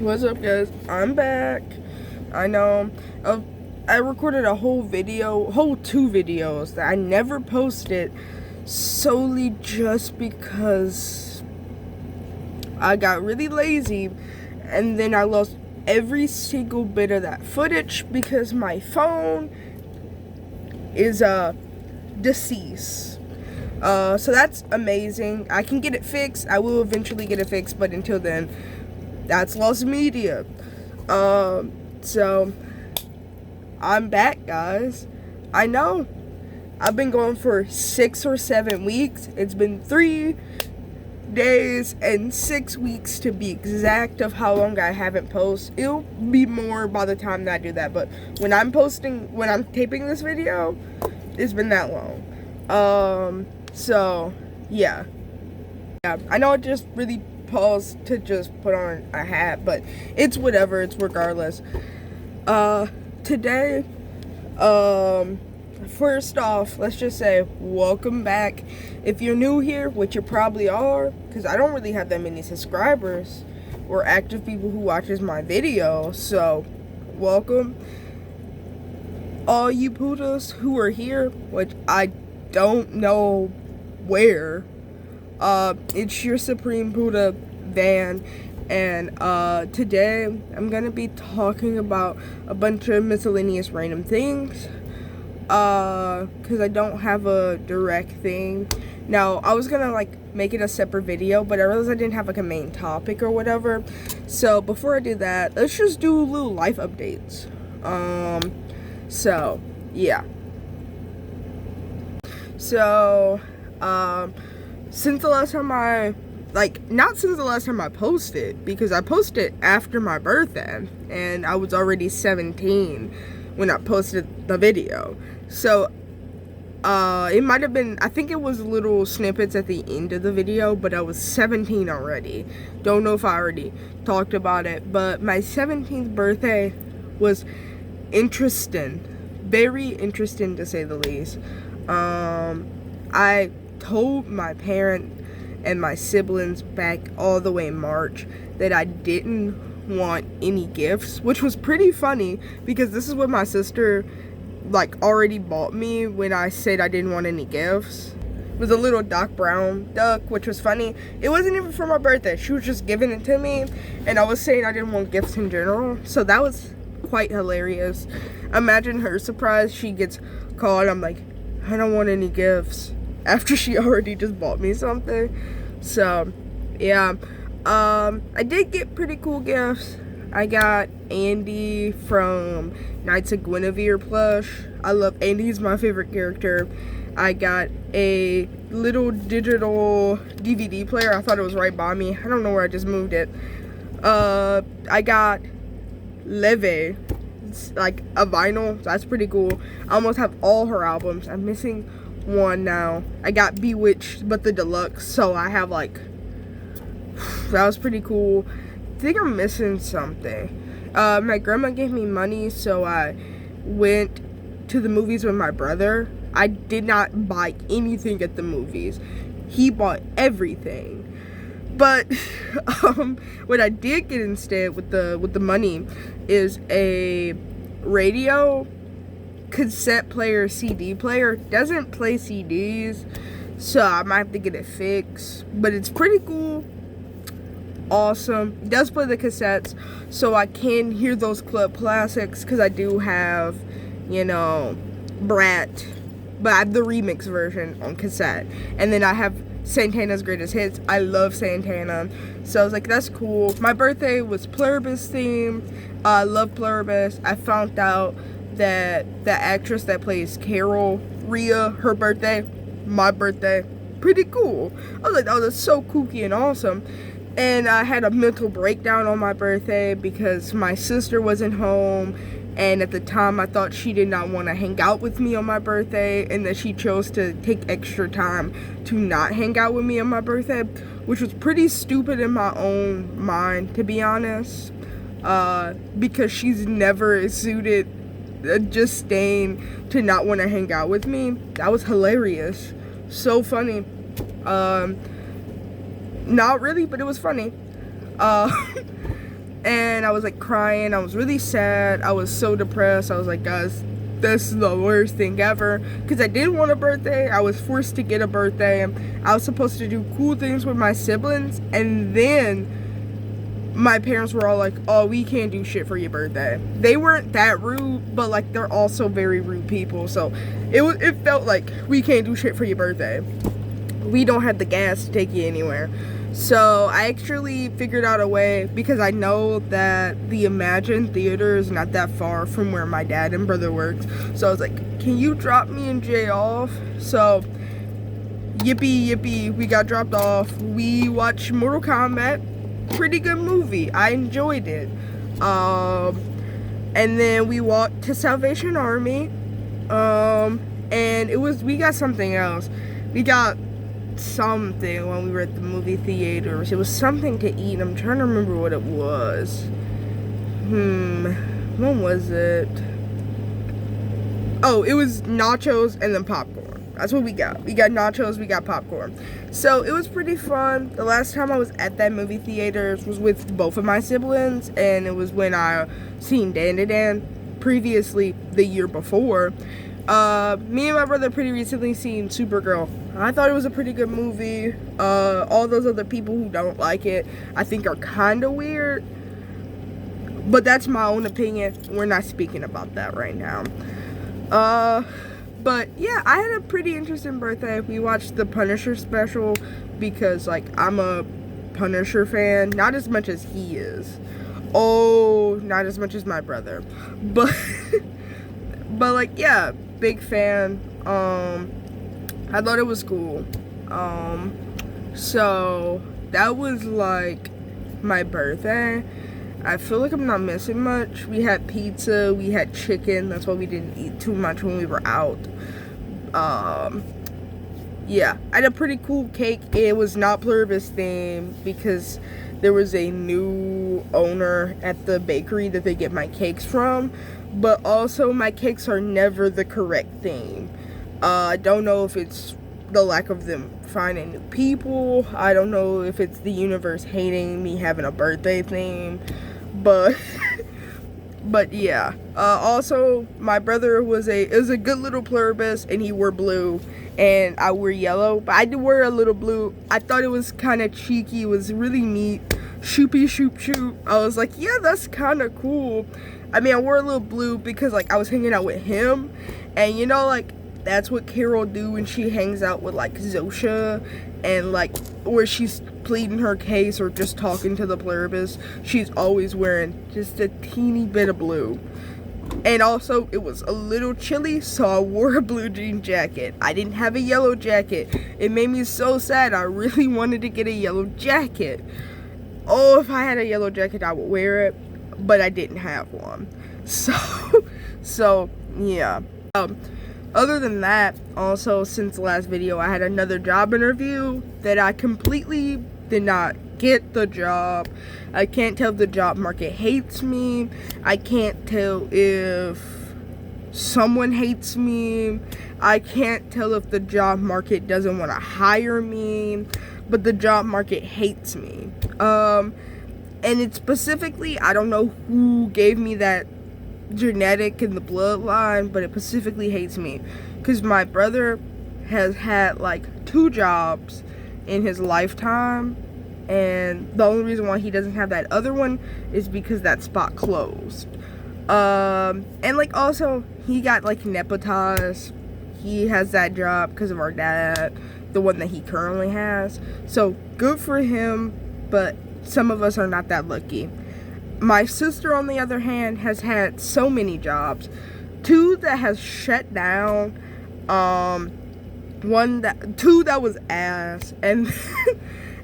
What's up, guys? I'm back. I know. I recorded a whole two videos that I never posted solely just because I got really lazy, and then I lost every single bit of that footage because my phone is deceased. So that's amazing. I can get it fixed. I will eventually get it fixed, but until then, that's lost media. So I'm back, guys. I know I've been going for 6 or 7 weeks. It's been 3 days and 6 weeks to be exact of how long I haven't posted. It'll be more by the time that I do that, but when I'm taping this video, it's been that long. So yeah, I know it just really paused to just put on a hat, but it's whatever, it's regardless. Today, first off, let's just say welcome back. If you're new here, which you probably are, because I don't really have that many subscribers or active people who watches my video, so welcome. All you Buddhas who are here, which I don't know where, it's your Supreme Buddha Van, and today I'm gonna be talking about a bunch of miscellaneous random things, because I don't have a direct thing. Now, I was gonna make it a separate video, but I realized I didn't have a main topic or whatever. So before I do that, let's just do little life updates. So yeah. So since the last time not since the last time I posted, because I posted after my birthday, and I was already 17 when I posted the video. So, it might have been, I think it was little snippets at the end of the video, but I was 17 already. Don't know if I already talked about it, but my 17th birthday was interesting. Very interesting, to say the least. I told my parents and my siblings back all the way in March that I didn't want any gifts, which was pretty funny because this is what my sister already bought me when I said I didn't want any gifts. It was a little Doc Brown duck, which was funny. It wasn't even for my birthday. She was just giving it to me, and I was saying I didn't want gifts in general, so that was quite hilarious. Imagine her surprise. She gets called, I'm like, I don't want any gifts, after she already just bought me something. So yeah, I did get pretty cool gifts. I got Andy from Knights of Guinevere plush. I love Andy, he's my favorite character. I got a little digital DVD player. I thought it was right by me. I don't know where I just moved it. I got Leve, it's like a vinyl, so that's pretty cool. I almost have all her albums. I'm missing one now. I got Bewitched, but the deluxe, so I have that was pretty cool. I think I'm missing something. My grandma gave me money, so I went to the movies with my brother. I did not buy anything at the movies. He bought everything. But what I did get instead with the money is a radio, cassette player, CD player. Doesn't play CDs, so I might have to get it fixed, but it's pretty cool. Awesome. It does play the cassettes, so I can hear those club classics, because I do have, Brat, but I have the remix version on cassette, and then I have Santana's Greatest Hits. I love Santana, so I was like, that's cool. My birthday was Pluribus themed. I love Pluribus. I found out that the actress that plays Carol, Rhea, her birthday, my birthday, pretty cool. I was like, oh, that's so kooky and awesome. And I had a mental breakdown on my birthday because my sister wasn't home, and at the time I thought she did not want to hang out with me on my birthday, and that she chose to take extra time to not hang out with me on my birthday, which was pretty stupid in my own mind, to be honest, because she's never exuded just staying to not want to hang out with me. That was hilarious. So funny. Not really, but it was funny. And I was like crying. I was really sad. I was so depressed. I was like, guys, this is the worst thing ever, because I didn't want a birthday. I was forced to get a birthday. I was supposed to do cool things with my siblings, and then my parents were all like, oh, we can't do shit for your birthday. They weren't that rude, but like they're also very rude people, so it felt like, we can't do shit for your birthday. We don't have the gas to take you anywhere. So I actually figured out a way, because I know that the Imagine Theater is not that far from where my dad and brother works. So I was like, can you drop me and Jay off? So yippee, we got dropped off. We watched Mortal Kombat. Pretty good movie. I enjoyed it. And then we walked to Salvation Army. And we got something else. We got something when we were at the movie theaters. It was something to eat. I'm trying to remember what it was. What was it? Oh, it was nachos and then popcorn. That's what we got. We got nachos, we got popcorn. So it was pretty fun. The last time I was at that movie theater was with both of my siblings, and it was when I seen Dan previously the year before. Me and my brother pretty recently seen Supergirl. I thought it was a pretty good movie. All those other people who don't like it, I think, are kind of weird. But that's my own opinion. We're not speaking about that right now. But yeah, I had a pretty interesting birthday. We watched the Punisher special because, like, I'm a Punisher fan. Not as much as he is. Oh, not as much as my brother. But, but like, yeah, big fan. I thought it was cool. So that was like my birthday. I feel like I'm not missing much. We had pizza, we had chicken. That's why we didn't eat too much when we were out. Yeah, I had a pretty cool cake. It was not Pluribus themed because there was a new owner at the bakery that they get my cakes from. But also, my cakes are never the correct theme. I don't know if it's the lack of them finding new people. I don't know if it's the universe hating me having a birthday theme. But yeah. Also, my brother was a good little Pluribus, and he wore blue, and I wore yellow. But I did wear a little blue. I thought it was kind of cheeky. It was really neat. Shoopy shoop shoop. I was like, yeah, that's kind of cool. I mean, I wore a little blue because, like, I was hanging out with him, and you know, like, that's what Carol do when she hangs out with, like, Zosha, and, like, where she's pleading her case or just talking to the Pluribus, she's always wearing just a teeny bit of blue. And also, it was a little chilly, so I wore a blue jean jacket. I didn't have a yellow jacket. It made me so sad. I really wanted to get a yellow jacket. Oh, if I had a yellow jacket, I would wear it, but I didn't have one. So yeah. Other than that, also, since the last video, I had another job interview that I completely did not get the job. I can't tell if the job market hates me. I can't tell if someone hates me. I can't tell if the job market doesn't want to hire me. But the job market hates me. And it's specifically, I don't know who gave me that genetic in the bloodline, but it specifically hates me because my brother has had like 2 jobs in his lifetime, and the only reason why he doesn't have that other one is because that spot closed. And like, also, he got like nepotized. He has that job because of our dad, the one that he currently has. So good for him, but some of us are not that lucky. My sister, on the other hand, has had so many jobs. 2 that has shut down. 2 that was ass, and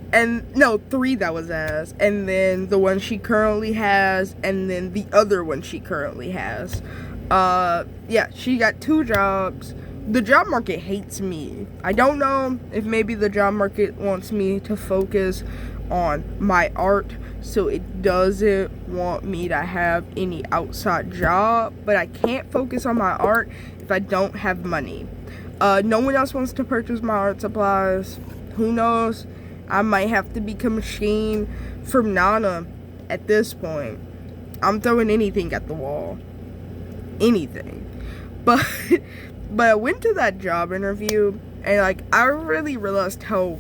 3 that was ass, and then the one she currently has, and then the other one she currently has. Yeah, she got 2 jobs. The job market hates me. I don't know if maybe the job market wants me to focus on my art, so it doesn't want me to have any outside job, but I can't focus on my art if I don't have money. No one else wants to purchase my art supplies. Who knows? I might have to become a Sheen from Nana at this point. I'm throwing anything at the wall. Anything. But but I went to that job interview, and like I really realized how,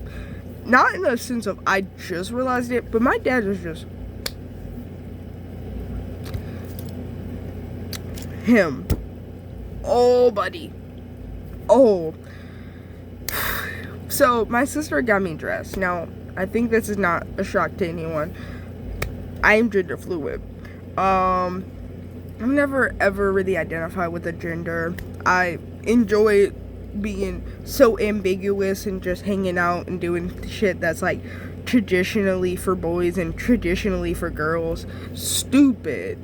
not in a sense of I just realized it, but my dad was just him. Oh, buddy. Oh. So my sister got me dressed. Now, I think this is not a shock to anyone. I am gender fluid. I've never ever really identified with a gender. I enjoy being so ambiguous and just hanging out and doing shit that's like traditionally for boys and traditionally for girls. Stupid.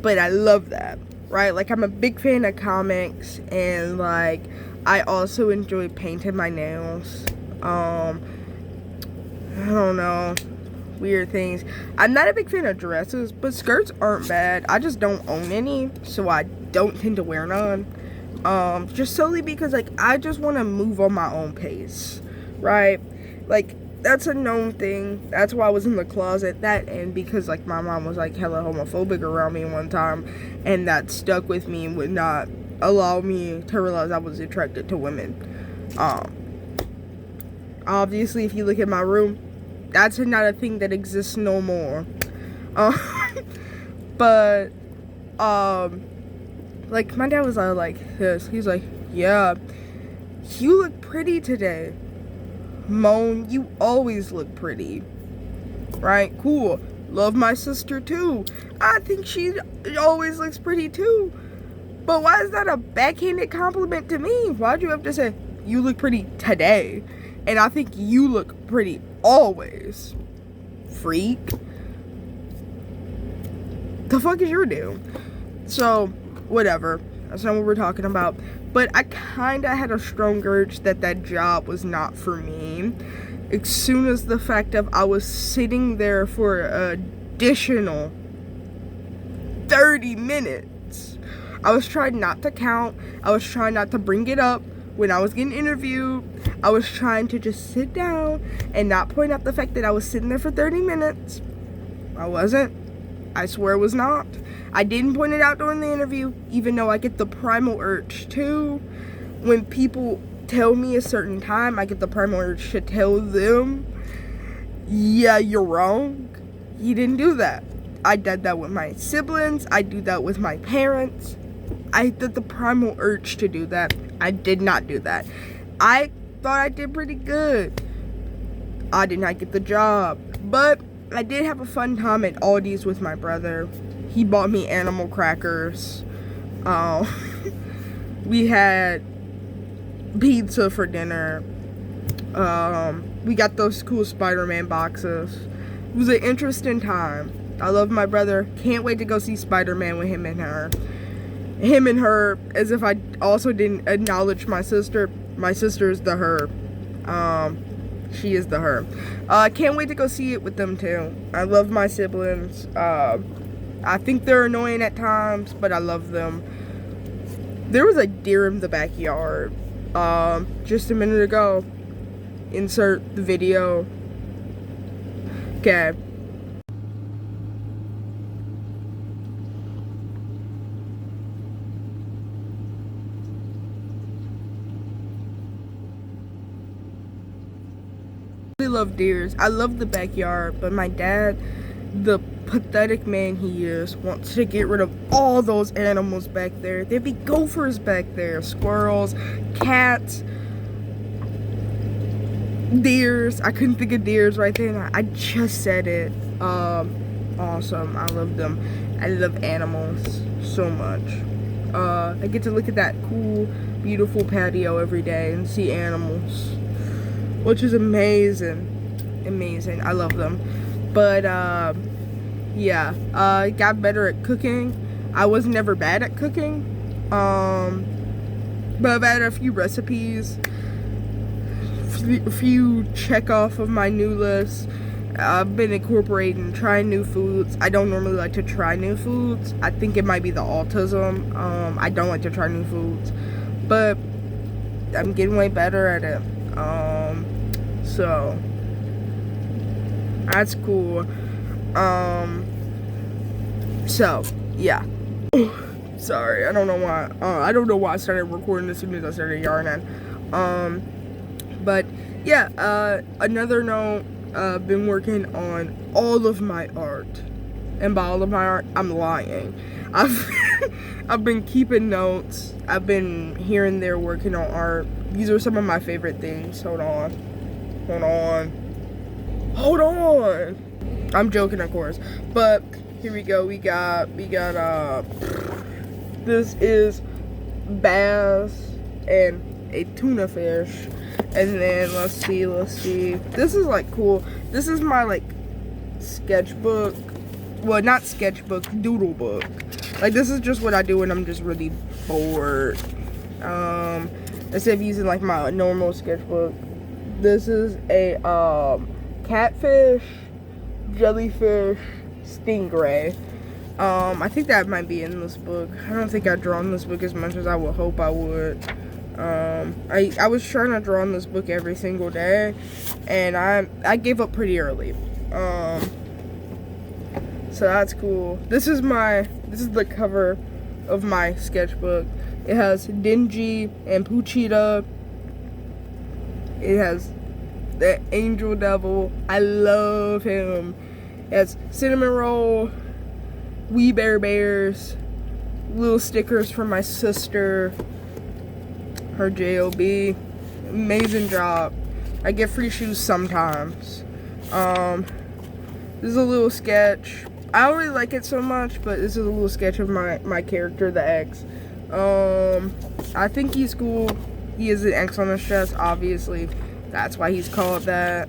But I love that, right? Like, I'm a big fan of comics, and like I also enjoy painting my nails. I don't know, weird things. I'm not a big fan of dresses, but skirts aren't bad. I just don't own any, so I don't tend to wear none. Just solely because like I just want to move on my own pace, right? Like, that's a known thing. That's why I was in the closet. That, and because like my mom was like hella homophobic around me one time, and that stuck with me and would not allow me to realize I was attracted to women. Obviously, if you look at my room, that's not a thing that exists no more. But like my dad was like this. He's like, yeah, you look pretty today. Moan, you always look pretty. Right? Cool. Love my sister too. I think she always looks pretty too. But why is that a backhanded compliment to me? Why'd you have to say, you look pretty today? And I think you look pretty always. Freak. The fuck is your deal? So, whatever. That's not what we're talking about. But I kind of had a strong urge that that job was not for me. As soon as the fact of I was sitting there for an additional 30 minutes. I was trying not to count. I was trying not to bring it up when I was getting interviewed. I was trying to just sit down and not point out the fact that I was sitting there for 30 minutes. I wasn't. I swear it was not. I didn't point it out during the interview, even though I get the primal urge to. When people tell me a certain time, I get the primal urge to tell them, yeah, you're wrong. You didn't do that. I did that with my siblings. I do that with my parents. I did the primal urge to do that. I did not do that. I thought I did pretty good. I did not get the job, but I did have a fun time at Aldi's with my brother. He bought me animal crackers. We had pizza for dinner. We got those cool Spider-Man boxes. It was an interesting time. I love my brother. Can't wait to go see Spider-Man with him and her. Him and her, as if I also didn't acknowledge my sister. My sister's the her. She is the her. Can't wait to go see it with them too. I love my siblings. I think they're annoying at times, but I love them. There was a deer in the backyard just a minute ago. Insert the video. Okay. I love deers. I love the backyard, but my dad, the pathetic man he is, wants to get rid of all those animals back there. There'd be gophers back there, squirrels, cats, deers. I couldn't think of deers right there. I just said it. Awesome. I love them. I love animals so much. I get to look at that cool, beautiful patio every day and see animals, which is amazing. Amazing. I love them. But yeah, I got better at cooking. I was never bad at cooking, but I've had a few recipes, a few check off of my new list. I've been incorporating, trying new foods. I don't normally like to try new foods. I think it might be the autism. I don't like to try new foods, but I'm getting way better at it. So that's cool. So, yeah. Sorry, I don't know why. I don't know why I started recording as soon as I started yarning. But yeah, another note. Been working on all of my art, and by all of my art, I'm lying. I've been keeping notes. I've been here and there working on art. These are some of my favorite things. Hold on. I'm joking, of course, but here we go. We got this is bass and a tuna fish, and then let's see, this is like cool. This is my like sketchbook, well, not sketchbook, doodle book. Like, this is just what I do when I'm just really bored, instead of using like my normal sketchbook. This is a catfish, jellyfish, stingray. I think that might be in this book. I don't think I've drawn this book as much as I would hope I would. I was trying to draw in this book every single day, and I gave up pretty early. So that's cool. This is the cover of my sketchbook. It has Dingy and Puchita. It has the Angel Devil. I love him. It has Cinnamon Roll, Wee Bear Bears, little stickers from my sister, her JOB. Amazing job. I get free shoes sometimes. This is a little sketch. I don't really like it so much, but this is a little sketch of my character, the X. I think he's cool. He has an X on his chest, obviously. That's why he's called that.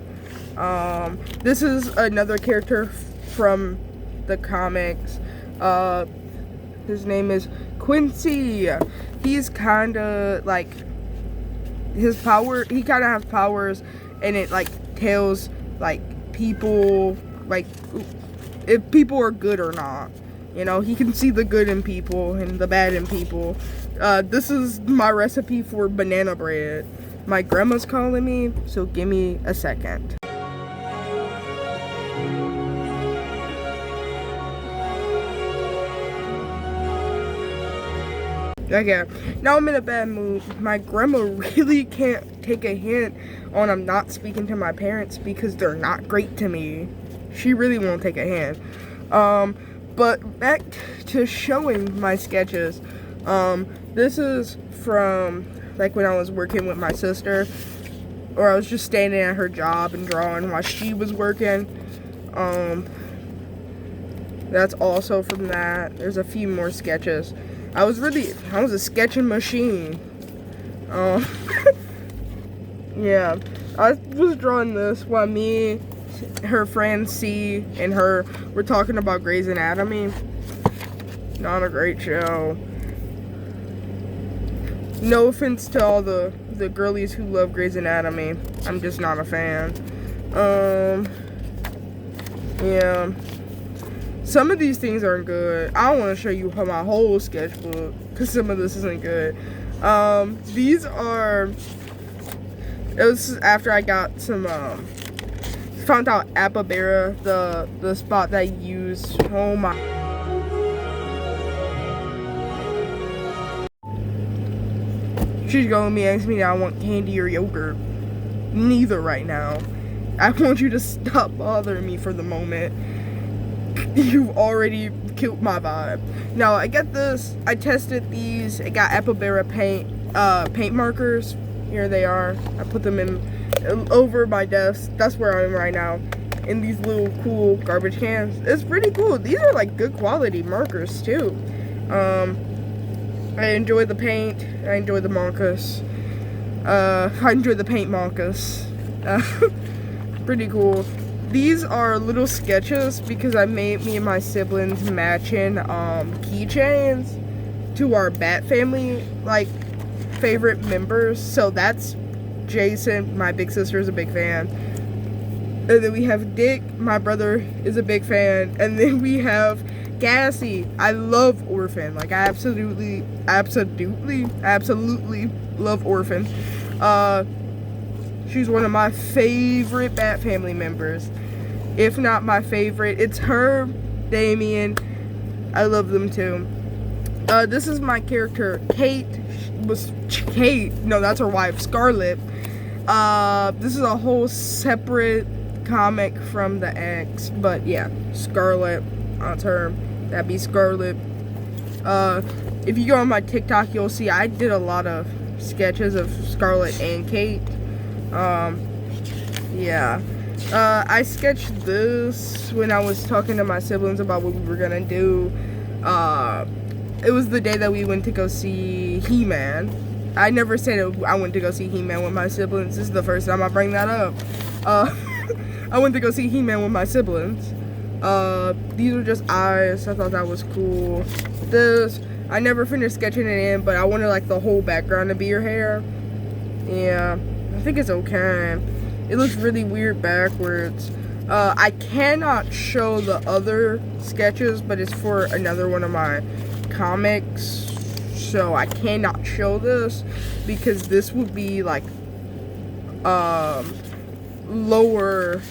This is another character from the comics. His name is Quincy. He's kind of like, he kind of has powers, and it like tells like people like if people are good or not. You know, he can see the good in people and the bad in people. This is my recipe for banana bread. My grandma's calling me, so give me a second. Okay, now I'm in a bad mood. My grandma really can't take a hint on I'm not speaking to my parents because they're not great to me. She really won't take a hint. But back to showing my sketches. This is from like when I was working with my sister, or I was just standing at her job and drawing while she was working. That's also from that. There's a few more sketches. I was a sketching machine. Yeah, I was drawing this while me, her friend C, and her were talking about Grey's Anatomy. Not a great show. No offense to all the girlies who love Grey's Anatomy. I'm just not a fan. Yeah. Some of these things aren't good. I don't want to show you my whole sketchbook because some of this isn't good. These are. It was after I got some. Found out Apabera, the spot that I used. Oh my. She's going to be asking me that I want candy or yogurt. Neither right now. I want you to stop bothering me for the moment. You've already killed my vibe. Now, I got this. I tested these. I got Apabera paint markers. Here they are. I put them in over my desk. That's where I am right now. In these little cool garbage cans. It's pretty cool. These are like good quality markers too. I enjoy the paint. I enjoy the markers. I enjoy the paint markers. Pretty cool. These are little sketches because I made me and my siblings matching keychains to our Bat family like favorite members. So that's Jason, my big sister, is a big fan. And then we have Dick, my brother, is a big fan. And then we have Cassie. I love Orphan. Like, I absolutely love Orphan. She's one of my favorite Bat family members. If not my favorite. It's her, Damien, I love them too. This is my character, Kate. No, that's her wife, Scarlett. This is a whole separate comic from the X, but yeah, Scarlett, that's her. That'd be Scarlett. If you go on my TikTok, you'll see I did a lot of sketches of Scarlett and Kate. Yeah. I sketched this when I was talking to my siblings about what we were gonna do. It was the day that we went to go see He-Man. I never said I went to go see He-Man with my siblings. This is the first time I bring that up. I went to go see He-Man with my siblings. These are just eyes. I thought that was cool. This, I never finished sketching it in, but I wanted like the whole background to be your hair. Yeah, I think it's okay. It looks really weird backwards. I cannot show the other sketches, but it's for another one of my comics, so I cannot show this because this would be like lower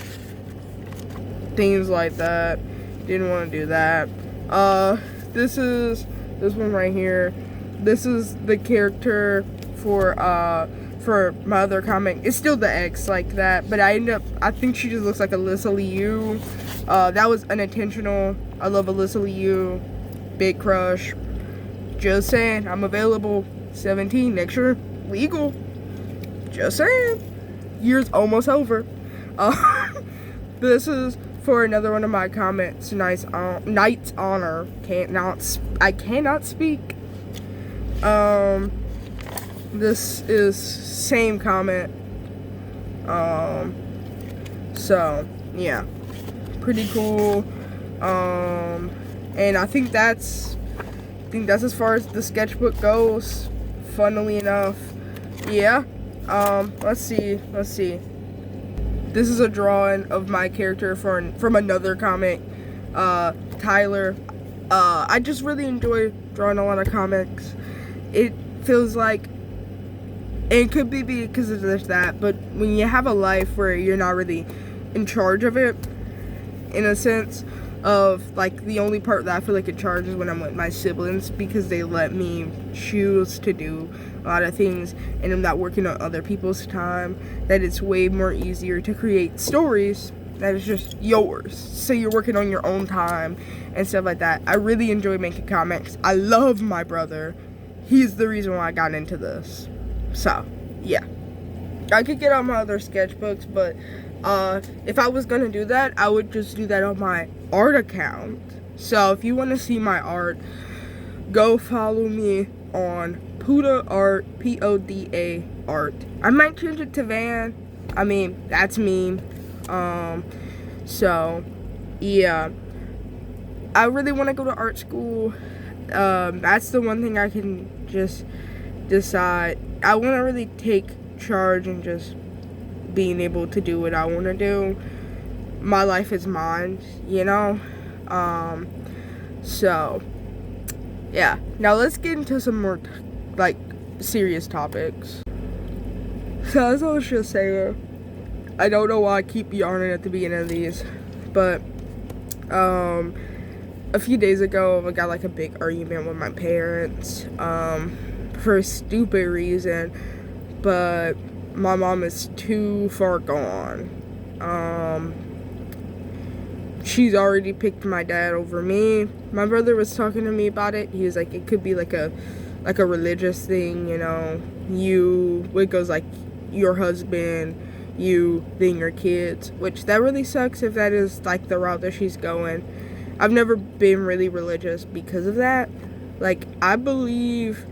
things like that. Didn't want to do that. This one right here. This is the character for my other comic. It's still the X like that, but I think she just looks like Alyssa Liu. That was unintentional. I love Alyssa Liu. Big crush. Just saying, I'm available. 17 next year, legal. Just saying. Year's almost over. This is for another one of my comments. Knight's Honor. I cannot speak. This is same comment. So yeah, pretty cool. And I think that's as far as the sketchbook goes. Funnily enough, yeah. Let's see. This is a drawing of my character from another comic, Tyler. I just really enjoy drawing a lot of comics. It feels like, it could be because of this, that, but when you have a life where you're not really in charge of it, in a sense of, like, the only part that I feel like in charge is when I'm with my siblings, because they let me choose to do a lot of things, and I'm not working on other people's time, that it's way more easier to create stories that is just yours, so you're working on your own time, and stuff like that. I really enjoy making comics. I love my brother. He's the reason why I got into this. So, yeah. I could get on my other sketchbooks, but if I was gonna do that, I would just do that on my art account. So if you want to see my art, go follow me on Poda Art, Poda Art. I might change it to Van. I mean, that's me. So yeah, I really want to go to art school. That's the one thing I can just decide. I want to really take charge and just being able to do what I want to do. My life is mine, you know? So, yeah. Now let's get into some more, serious topics. So, as I was just saying, I don't know why I keep yarning at the beginning of these, but, a few days ago, I got, a big argument with my parents, for a stupid reason, but my mom is too far gone. She's already picked my dad over me. My brother was talking to me about it. He was like, it could be like a religious thing, you know. It goes like your husband, you, then your kids, which that really sucks if that is like the route that she's going. I've never been really religious because of that. I believe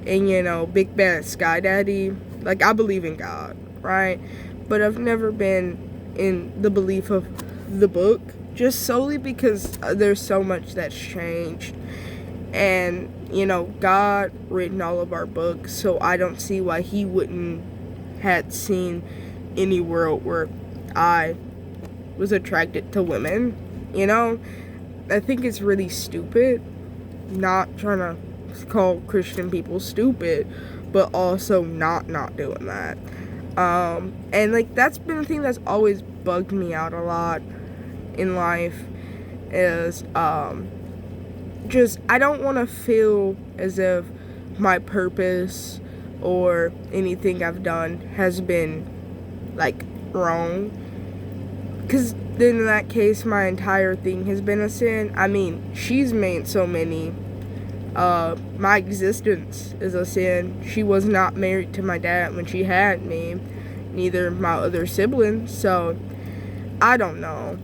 in, Big Bad Sky Daddy. I believe in God, right? But I've never been in the belief of the book, just solely because there's so much that's changed. And, God written all of our books, so I don't see why he wouldn't had seen any world where I was attracted to women, I think it's really stupid. Not trying to call Christian people stupid, but also not doing that. And that's been a thing that's always bugged me out a lot in life, is just, I don't want to feel as if my purpose or anything I've done has been, like, wrong. Because then in that case, my entire thing has been a sin. I mean, she's made so many. My existence is a sin. She was not married to my dad when she had me. Neither my other siblings. So, I don't know.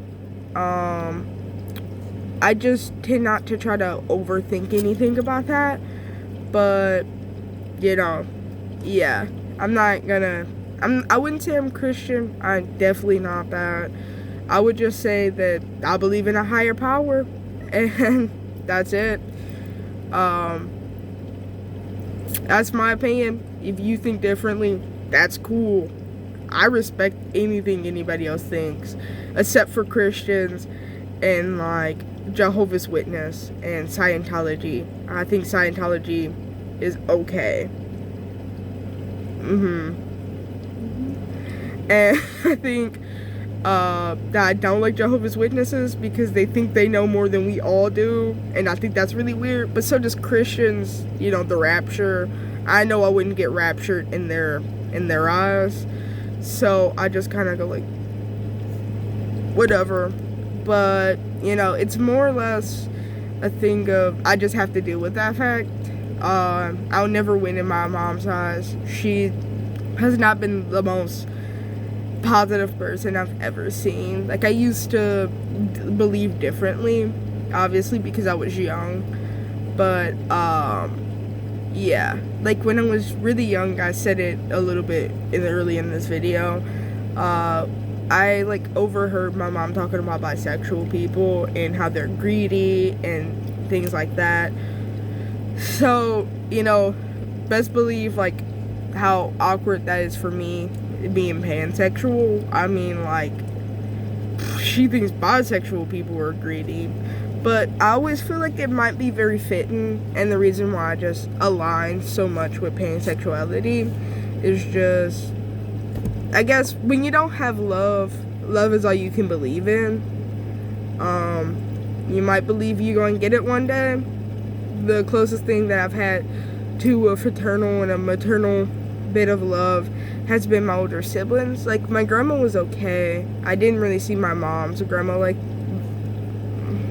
I just tend not to try to overthink anything about that. But, yeah. I wouldn't say I'm Christian. I'm definitely not that. I would just say that I believe in a higher power. And that's it. That's my opinion. If you think differently, that's cool. I respect anything anybody else thinks, except for Christians and, like, Jehovah's Witness and Scientology. I think Scientology is okay. And I think that I don't like Jehovah's Witnesses because they think they know more than we all do, and I think that's really weird. But so does Christians, the rapture. I know I wouldn't get raptured in their eyes, so I just kind of go like, whatever. But it's more or less a thing of I just have to deal with that fact. I'll never win in my mom's eyes. She has not been the most positive person I've ever seen. Like, I used to believe differently, obviously, because I was young. But, yeah. Like, when I was really young, I said it a little bit early in this video. I, like, overheard my mom talking about bisexual people and how they're greedy and things like that. So, best believe, like, how awkward that is for me being pansexual. I mean, like, she thinks bisexual people are greedy, but I always feel like it might be very fitting, and the reason why I just align so much with pansexuality is just, I guess, when you don't have love is all you can believe in. You might believe you're going to get it one day. The closest thing that I've had to a fraternal and a maternal bit of love has been my older siblings. Like, my grandma was okay. I didn't really see my mom's grandma, like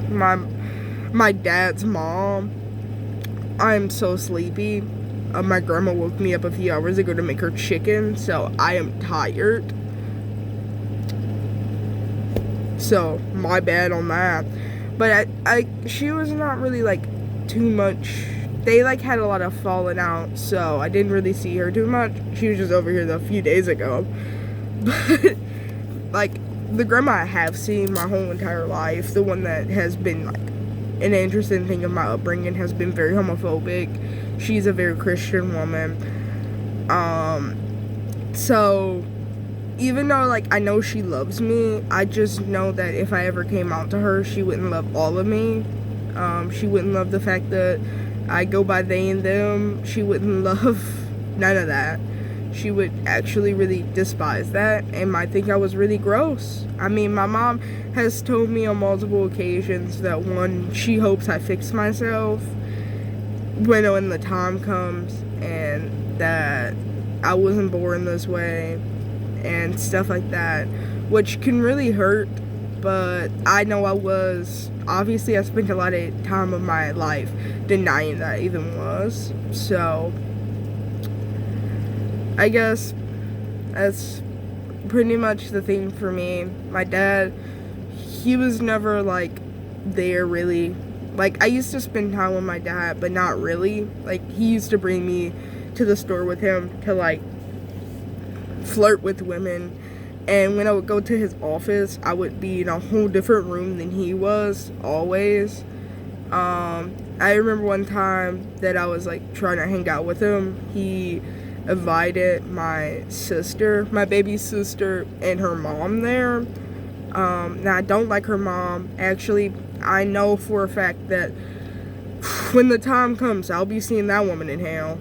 my dad's mom. I'm so sleepy. My grandma woke me up a few hours ago to make her chicken, so I am tired. So, my bad on that. But she was not really, like, too much. They, like, had a lot of falling out, so I didn't really see her too much. She was just over here a few days ago. But, like, the grandma I have seen my whole entire life, the one that has been, like, an interesting thing of my upbringing, has been very homophobic. She's a very Christian woman. So, even though, like, I know she loves me, I just know that if I ever came out to her, she wouldn't love all of me. She wouldn't love the fact that I go by they and them. She wouldn't love none of that. She would actually really despise that and might think I was really gross. I mean, my mom has told me on multiple occasions that, one, she hopes I fix myself when the time comes, and that I wasn't born this way and stuff like that, which can really hurt. But I know I was. Obviously, I spent a lot of time of my life denying that I even was. So, I guess that's pretty much the thing for me. My dad, he was never, like, there really. Like, I used to spend time with my dad, but not really. Like, he used to bring me to the store with him to, like, flirt with women. And when I would go to his office, I would be in a whole different room than he was, always. I remember one time that I was, like, trying to hang out with him. He invited my sister, my baby sister, and her mom there. Now, I don't like her mom. Actually, I know for a fact that when the time comes, I'll be seeing that woman in hell.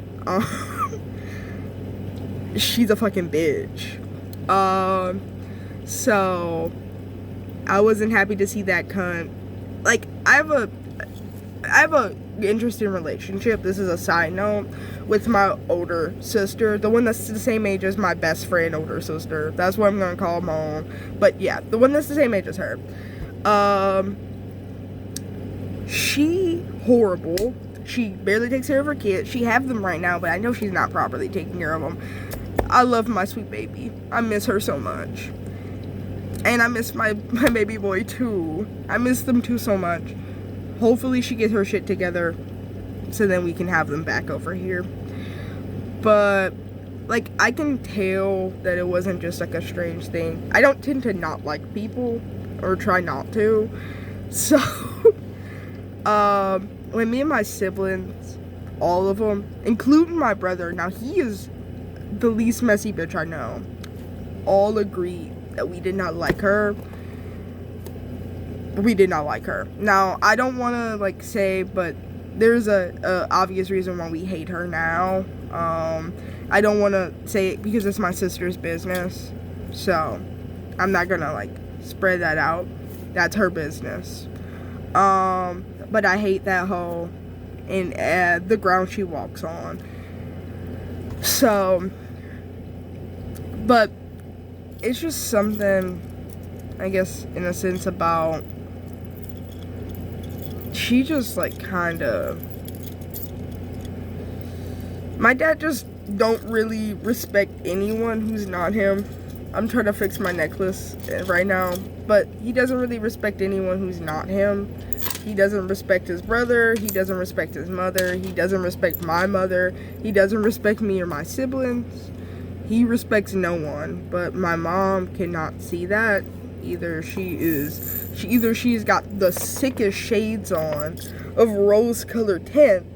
She's a fucking bitch. So I wasn't happy to see that cunt. Like, I I have a interesting relationship. This is a side note with my older sister, the one that's the same age as my best friend older sister. That's what I'm gonna call mom. But yeah, the one that's the same age as her. She horrible. She barely takes care of her kids. She have them right now, but I know she's not properly taking care of them. I love my sweet baby. I miss her so much. And I miss my baby boy too. I miss them too so much. Hopefully she gets her shit together so then we can have them back over here. But like, I can tell that it wasn't just like a strange thing. I don't tend to not like people, or try not to. So when me and my siblings, all of them, including my brother, now he is the least messy bitch I know, all agreed that we did not like her. We did not like her. Now, I don't want to like say, but there's a obvious reason why we hate her now. I don't want to say it because it's my sister's business, so I'm not gonna like spread that out. That's her business. But I hate that hoe and the ground she walks on. So, but it's just something, I guess, in a sense, about she just like kind of, my dad just don't really respect anyone who's not him. I'm trying to fix my necklace right now, but he doesn't really respect anyone who's not him. He doesn't respect his brother. He doesn't respect his mother. He doesn't respect my mother. He doesn't respect me or my siblings. He respects no one. But my mom cannot see that. Either she's got the sickest shades on of rose-colored tint,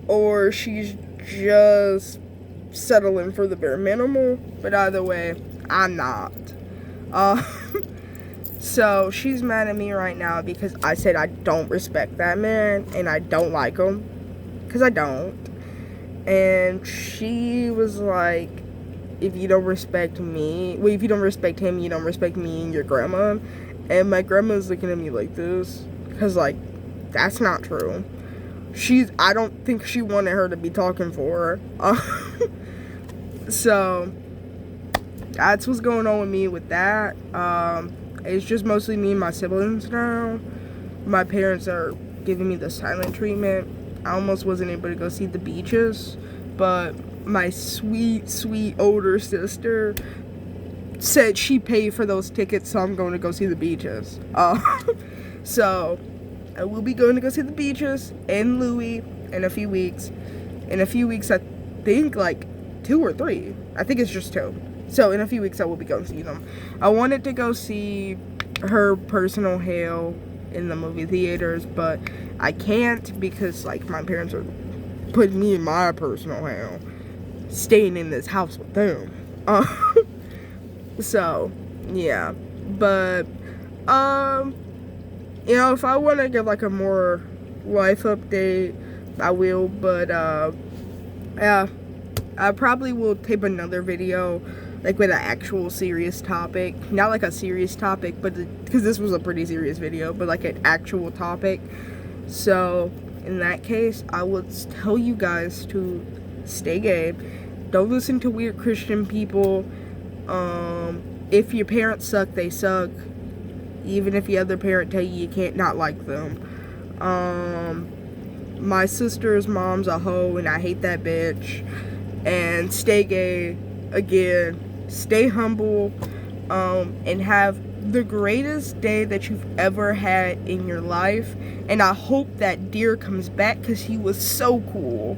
or she's just settling for the bare minimal. But either way, I'm not. So she's mad at me right now because I said I don't respect that man and I don't like him, because I don't. And she was like, if you don't respect me, well, if you don't respect him, you don't respect me and your grandma. And my grandma's looking at me like this, because like, that's not true. I don't think she wanted her to be talking for her. So that's what's going on with me with that. It's just mostly me and my siblings now. My parents are giving me the silent treatment. I almost wasn't able to go see the beaches, but my sweet, sweet older sister said she paid for those tickets, so I'm going to go see the beaches. So I will be going to go see the beaches in Louis in a few weeks. In a few weeks, I think like 2 or 3. I think it's just 2. So in a few weeks I will be going to see them. I wanted to go see her personal hell in the movie theaters, but I can't because like my parents are putting me in my personal hell, staying in this house with them. So yeah, but you know, if I want to give like a more life update, I will. But yeah, I probably will tape another video like with an actual serious topic, not like a serious topic, but because this was a pretty serious video, but like an actual topic. So in that case, I would tell you guys to stay gay. Don't listen to weird Christian people. If your parents suck, they suck. Even if your other parent tell you can't not like them. My sister's mom's a hoe and I hate that bitch. And stay gay. Again, stay humble, and have the greatest day that you've ever had in your life. And I hope that deer comes back because he was so cool.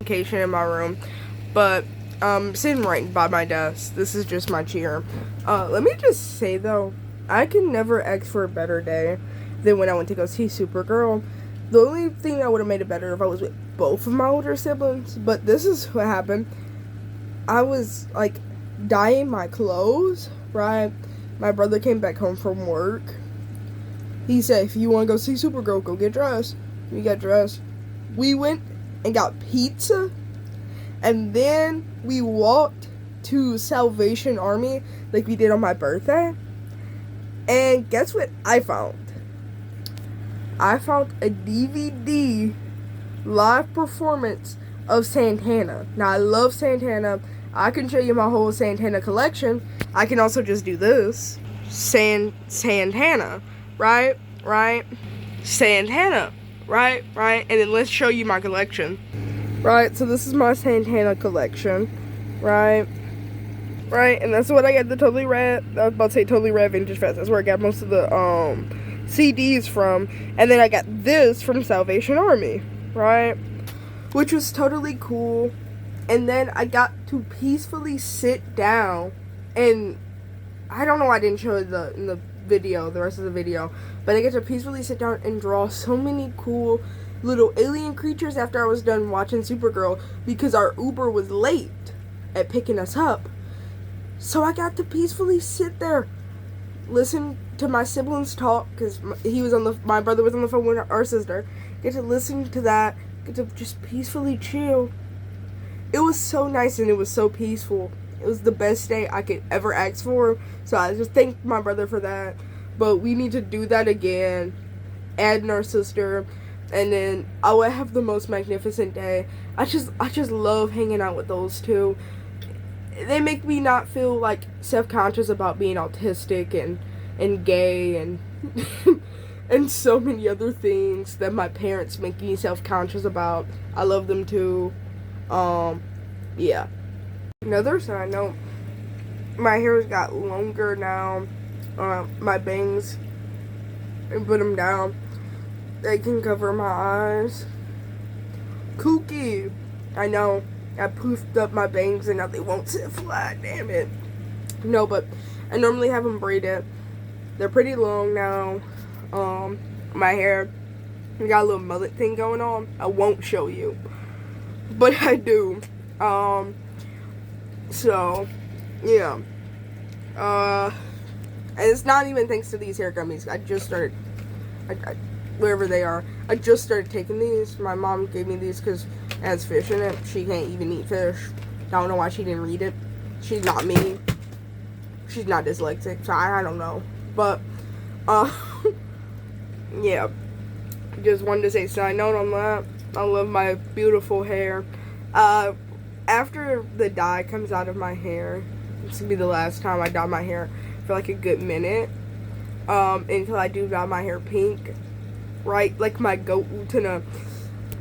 Vacation in my room, but sitting right by my desk. This is just my chair. Let me just say though, I can never ask for a better day than when I went to go see Supergirl. The only thing that would have made it better if I was with both of my older siblings, but this is what happened. I was like dyeing my clothes, right? My brother came back home from work. He said, if you want to go see Supergirl, go get dressed. We got dressed. We went and got pizza. And then we walked to Salvation Army like we did on my birthday. And guess what I found? I found a DVD live performance of Santana. Now, I love Santana. I can show you my whole Santana collection. I can also just do this. Santana, right? Santana, right? And then let's show you my collection. Right, so this is my Santana collection, right? And that's what I got the Totally Red, I was about to say Totally Red Vintage Fest. That's where I got most of the CDs from. And then I got this from Salvation Army, right? Which was totally cool. And then I got to peacefully sit down, and I don't know why I didn't show it in the video, the rest of the video, but I get to peacefully sit down and draw so many cool little alien creatures after I was done watching Supergirl, because our Uber was late at picking us up. So I got to peacefully sit there, listen to my siblings talk, because my brother was on the phone with our sister. Get to listen to that, get to just peacefully chill. It was so nice and it was so peaceful. It was the best day I could ever ask for. So I just thank my brother for that. But we need to do that again, add in our sister, and then I will have the most magnificent day. I just love hanging out with those two. They make me not feel like self-conscious about being autistic and gay and and so many other things that my parents make me self-conscious about. I love them too. Yeah. Another side note, my hair's got longer now. My bangs, and put them down. They can cover my eyes. Kooky. I know. I poofed up my bangs and now they won't sit flat. Damn it. No, but I normally have them braided. They're pretty long now. My hair, I got a little mullet thing going on. I won't show you, but I do. So, yeah. And it's not even thanks to these hair gummies. I just started, wherever they are, I just started taking these. My mom gave me these because it has fish in it. She can't even eat fish. I don't know why she didn't read it. She's not me. She's not dyslexic, so I don't know. But, yeah. Just wanted to say side note on that. I love my beautiful hair. After the dye comes out of my hair, this will be the last time I dye my hair for like a good minute, until I do dye my hair pink, right? Like my goat Utana.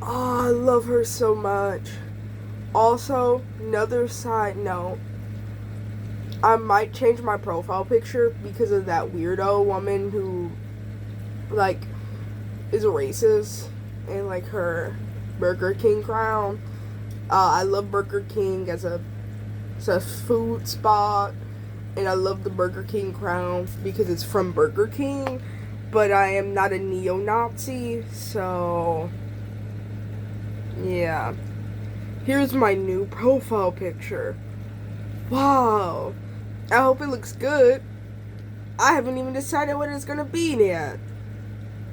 Oh, I love her so much. Also, another side note, I might change my profile picture because of that weirdo woman who, like, is racist and, like, her Burger King crown. I love Burger King as a food spot, and I love the Burger King crown because it's from Burger King, but I am not a neo-Nazi, so, yeah. Here's my new profile picture. Wow. I hope it looks good. I haven't even decided what it's gonna be yet.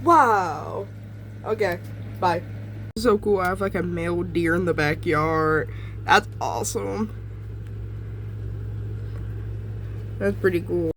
Wow. Okay, bye. So cool. I have like a male deer in the backyard. That's awesome. That's pretty cool.